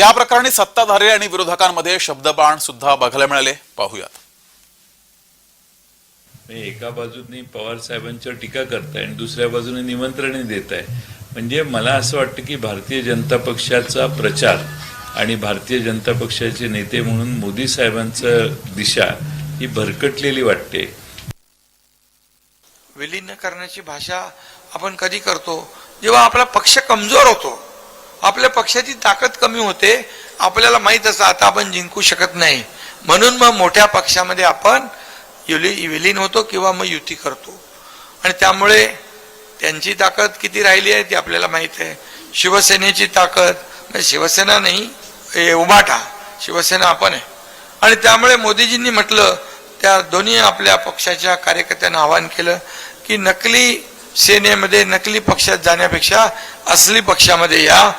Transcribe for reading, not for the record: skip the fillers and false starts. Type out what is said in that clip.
या प्रकरणी सत्ताधारी आणि विरोधकांमध्ये शब्दबाण सुद्धा बघायला मिळाले, पाहूयात. एका बाजूने पवार साहेबांच्यावर टीका करताय आणि दुसऱ्या बाजूने निमंत्रणे देत आहे. म्हणजे मला असं वाटतं की भारतीय जनता पक्षाचा प्रचार आणि भारतीय जनता पक्षाचे नेते म्हणून मोदी साहेबांचं दिशा ही भरकटलेली वाटते. विलीन करण्याची भाषा आपण कधी करतो? जेव्हा आपला पक्ष कमजोर होतो, आपल्या पक्षाची ताकद कमी होते, आपल्याला माहित असतं आता आपण जिंकू शकत नाही, म्हणून मग मोठ्या पक्षामध्ये आपण विलीन होतो किंवा मग युती करतो. आणि त्यामुळे त्यांची ताकद किती राहिली आहे ती आपल्याला माहित आहे. शिवसेनेची ताकद म्हणजे शिवसेना नाही, उभाटा, शिवसेना आपण आहे. आणि त्यामुळे मोदीजींनी म्हटलं, त्या दोन्ही आपल्या पक्षाच्या कार्यकर्त्यांना आवाहन केलं की नकली सेनेमध्ये, नकली पक्षात जाण्यापेक्षा असली पक्षामध्ये या.